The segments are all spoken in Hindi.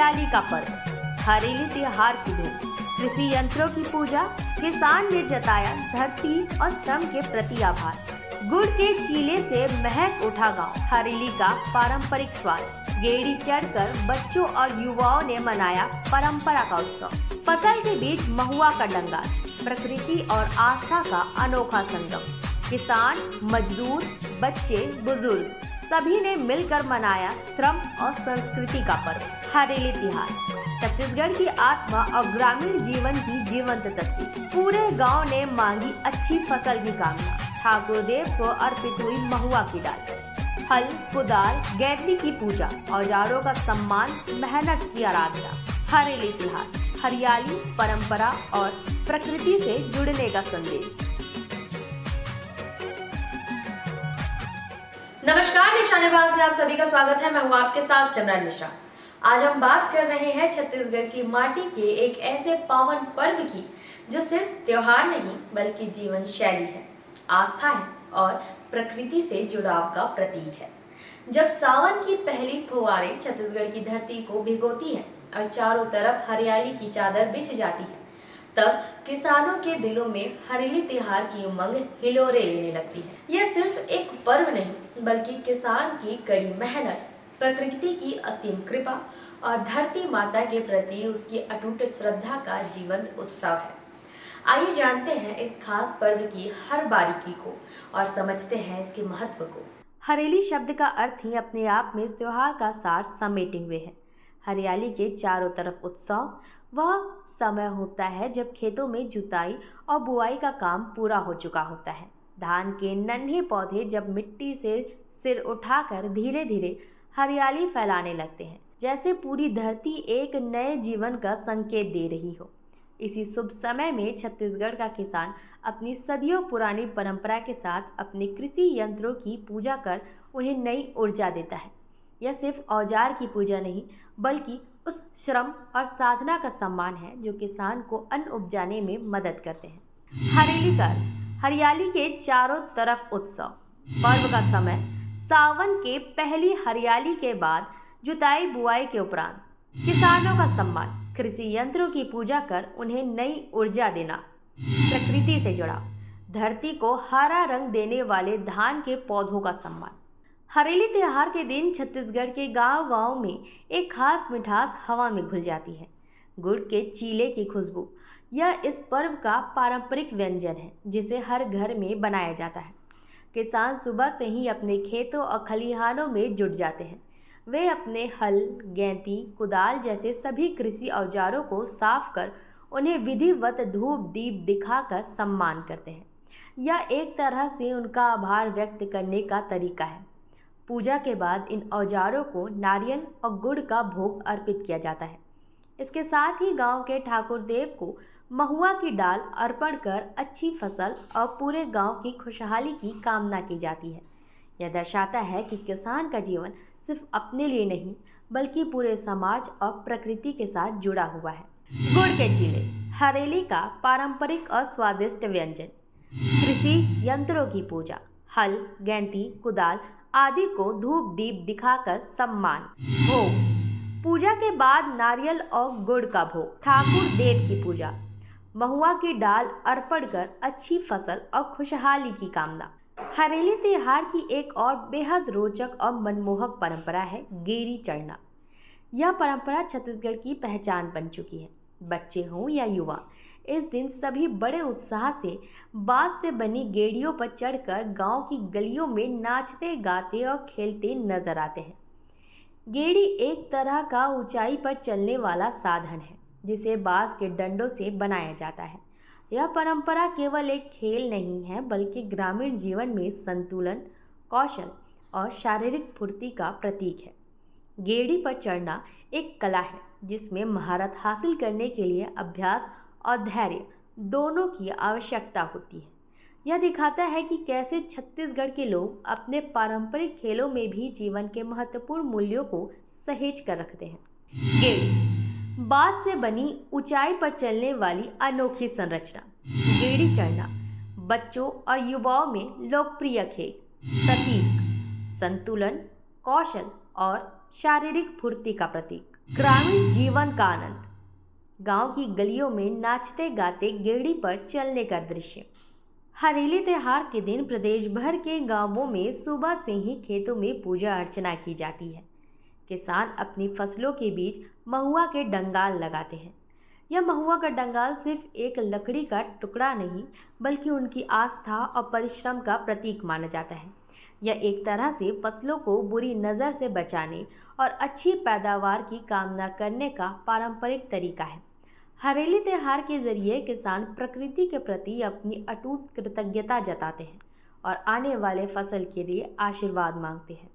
हरियाली का पर्व, हरेली त्योहार की धूम, कृषि यंत्रों की पूजा, किसान ने जताया धरती और श्रम के प्रति आभार। गुड़ के चीले से महक उठा गांव, हरेली का पारंपरिक स्वाद, गेड़ी चढ़कर बच्चों और युवाओं ने मनाया परंपरा का उत्सव। फसल के बीच महुआ का डंगा, प्रकृति और आस्था का अनोखा संगम। किसान, मजदूर, बच्चे, बुजुर्ग सभी ने मिलकर मनाया श्रम और संस्कृति का पर्व, हरेली त्योहार। छत्तीसगढ़ की आत्मा और ग्रामीण जीवन की जीवंत तस्वीर। पूरे गांव ने मांगी अच्छी फसल की कामना। ठाकुर देव को अर्पित हुई महुआ की डाल, हल, कुदाल, गैंती की पूजा, औजारों का सम्मान, मेहनत की आराधना। हरेली त्योहार, हरियाली, परंपरा और प्रकृति से जुड़ने का संदेश। नमस्कार, निशानेबाज में आप सभी का स्वागत है। मैं हूँ आपके साथ सिमरन मिश्रा। आज हम बात कर रहे हैं छत्तीसगढ़ की माटी के एक ऐसे पावन पर्व की जो सिर्फ त्योहार नहीं बल्कि जीवन शैली है, आस्था है और प्रकृति से जुड़ाव का प्रतीक है। जब सावन की पहली फुहारें छत्तीसगढ़ की धरती को भिगोती है और चारों तरफ हरियाली की चादर बिछ जाती है, तब किसानों के दिलों में हरेली त्योहार की उमंग हिलोरे लेने लगती है। यह सिर्फ एक पर्व नहीं बल्कि किसान की कड़ी मेहनत, प्रकृति की असीम कृपा और धरती माता के प्रति उसकी अटूट श्रद्धा का जीवंत उत्सव है। आइए जानते हैं इस खास पर्व की हर बारीकी को और समझते हैं इसके महत्व को। हरेली शब्द का अर्थ ही अपने आप में इस त्योहार का सार समेटे हुए है। हरियाली के चारों तरफ उत्सव वह समय होता है जब खेतों में जुताई और बुआई का काम पूरा हो चुका होता है। धान के नन्हे पौधे जब मिट्टी से सिर उठाकर धीरे धीरे हरियाली फैलाने लगते हैं, जैसे पूरी धरती एक नए जीवन का संकेत दे रही हो। इसी शुभ समय में छत्तीसगढ़ का किसान अपनी सदियों पुरानी परंपरा के साथ अपने कृषि यंत्रों की पूजा कर उन्हें नई ऊर्जा देता है। यह सिर्फ औजार की पूजा नहीं बल्कि उस श्रम और साधना का सम्मान है जो किसान को अन्न उपजाने में मदद करते हैं। हरेली का हरियाली के चारों तरफ उत्सव। पर्व का समय सावन के पहली हरियाली के बाद जुताई बुआई के उपरांत किसानों का सम्मान, कृषि यंत्रों की पूजा कर उन्हें नई ऊर्जा देना, प्रकृति से जुड़ा, धरती को हरा रंग देने वाले धान के पौधों का सम्मान। हरेली त्योहार के दिन छत्तीसगढ़ के गांव-गांव में एक खास मिठास हवा में घुल जाती है। गुड़ के चीले की खुशबू, यह इस पर्व का पारंपरिक व्यंजन है जिसे हर घर में बनाया जाता है। किसान सुबह से ही अपने खेतों और खलिहानों में जुट जाते हैं। वे अपने हल, गैंती, कुदाल जैसे सभी कृषि औजारों को साफ कर उन्हें विधिवत धूप दीप दिखाकर सम्मान करते हैं। यह एक तरह से उनका आभार व्यक्त करने का तरीका है। पूजा के बाद इन औजारों को नारियल और गुड़ का भोग अर्पित किया जाता है। इसके साथ ही गांव के ठाकुर देव को महुआ की डाल अर्पण कर अच्छी फसल और पूरे गांव की खुशहाली की कामना की जाती है। यह दर्शाता है कि किसान का जीवन सिर्फ अपने लिए नहीं बल्कि पूरे समाज और प्रकृति के साथ जुड़ा हुआ है। गुड़ के चीले, हरेली का पारंपरिक और स्वादिष्ट व्यंजन। कृषि यंत्रों की पूजा, हल, गैंती, कुदाल आदि को धूप दीप दिखाकर सम्मान। भोग, पूजा के बाद नारियल और गुड़ का भोग। ठाकुर देव की पूजा, महुआ की डाल अर्पण कर अच्छी फसल और खुशहाली की कामना। हरेली त्योहार की एक और बेहद रोचक और मनमोहक परंपरा है गेड़ी चढ़ना। यह परंपरा छत्तीसगढ़ की पहचान बन चुकी है। बच्चे हों या युवा, इस दिन सभी बड़े उत्साह से बांस से बनी गेड़ियों पर चढ़कर गांव की गलियों में नाचते गाते और खेलते नजर आते हैं। गेड़ी एक तरह का ऊंचाई पर चलने वाला साधन है जिसे बांस के डंडों से बनाया जाता है। यह परंपरा केवल एक खेल नहीं है बल्कि ग्रामीण जीवन में संतुलन, कौशल और शारीरिक फुर्ती का प्रतीक है। गेड़ी पर चढ़ना एक कला है जिसमें महारत हासिल करने के लिए अभ्यास और धैर्य दोनों की आवश्यकता होती है। यह दिखाता है कि कैसे छत्तीसगढ़ के लोग अपने पारंपरिक खेलों में भी जीवन के महत्वपूर्ण मूल्यों को सहेज कर रखते हैं। गेड़ी, बांस से बनी ऊंचाई पर चलने वाली अनोखी संरचना। गेड़ी चढ़ना बच्चों और युवाओं में लोकप्रिय खेल, प्रतीक संतुलन, कौशल और शारीरिक फुर्ती का प्रतीक। ग्रामीण जीवन का आनंद। गांव की गलियों में नाचते गाते गेड़ी पर चलने का दृश्य। हरेली त्योहार के दिन प्रदेश भर के गांवों में सुबह से ही खेतों में पूजा अर्चना की जाती है। किसान अपनी फसलों के बीच महुआ के डंगाल लगाते हैं। यह महुआ का डंगाल सिर्फ एक लकड़ी का टुकड़ा नहीं, बल्कि उनकी आस्था और परिश्रम का प्रतीक माना जाता है। यह एक तरह से फसलों को बुरी नज़र से बचाने और अच्छी पैदावार की कामना करने का पारंपरिक तरीका है। हरेली त्योहार के जरिए किसान प्रकृति के प्रति अपनी अटूट कृतज्ञता जताते हैं और आने वाले फसल के लिए आशीर्वाद मांगते हैं।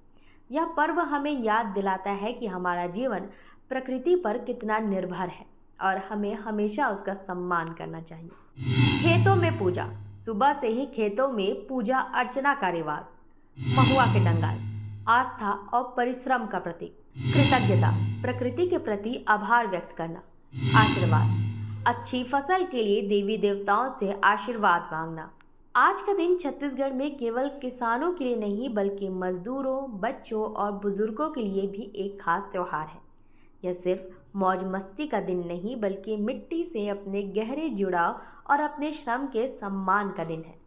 यह पर्व हमें याद दिलाता है कि हमारा जीवन प्रकृति पर कितना निर्भर है और हमें हमेशा उसका सम्मान करना चाहिए। खेतों में पूजा। सुबह से ही खेतों में पूजा अर्चना का रिवाज। महुआ के डंगाल आस्था और परिश्रम का प्रतीक। कृतज्ञता प्रकृति के प्रति आभार व्यक्त करना। आशीर्वाद अच्छी फसल के लिए देवी देवताओं से आशीर्वाद मांगना। आज का दिन छत्तीसगढ़ में केवल किसानों के लिए नहीं, बल्कि मजदूरों, बच्चों और बुजुर्गों के लिए भी एक खास त्यौहार है। यह सिर्फ मौज मस्ती का दिन नहीं, बल्कि मिट्टी से अपने गहरे जुड़ाव और अपने श्रम के सम्मान का दिन है।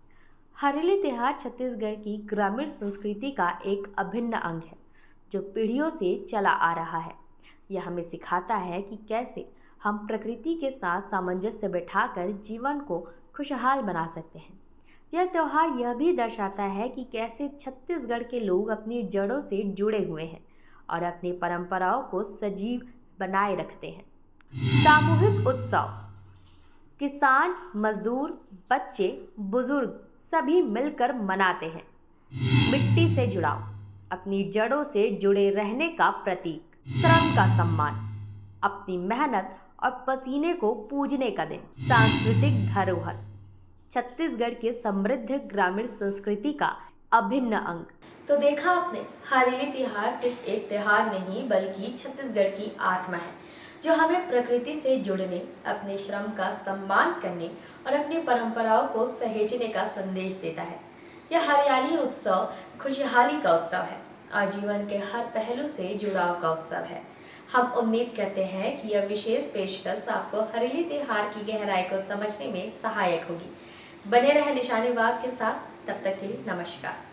हरेली त्योहार छत्तीसगढ़ की ग्रामीण संस्कृति का एक अभिन्न अंग है, जो पीढ़ियों से चला आ रहा है। यह हमें सिखाता है कि कैसे हम प्रकृति के साथ सामंजस्य बिठाकर जीवन को खुशहाल बना सकते हैं। यह त्यौहार यह भी दर्शाता है कि कैसे छत्तीसगढ़ के लोग अपनी जड़ों से जुड़े हुए हैं और अपनी परंपराओं को सजीव बनाए रखते हैं। सामूहिक उत्सव। किसान, मजदूर, बच्चे, बुजुर्ग सभी मिलकर मनाते हैं। मिट्टी से जुड़ाव, अपनी जड़ों से जुड़े रहने का प्रतीक। श्रम का सम्मान, अपनी मेहनत और पसीने को पूजने का दिन। सांस्कृतिक धरोहर, छत्तीसगढ़ के समृद्ध ग्रामीण संस्कृति का अभिन्न अंग। तो देखा आपने, हरेली त्योहार सिर्फ एक त्योहार नहीं, बल्कि छत्तीसगढ़ की आत्मा है, जो हमें प्रकृति से जुड़ने, अपने श्रम का सम्मान करने और अपनी परंपराओं को सहेजने का संदेश देता है। यह हरियाली उत्सव खुशहाली का उत्सव है और जीवन के हर पहलू से जुड़ाव का उत्सव है। हम उम्मीद करते हैं कि यह विशेष पेशकश आपको हरेली त्योहार की गहराई को समझने में सहायक होगी। बने रहे निशानेबाज के साथ, तब तक के लिए नमस्कार।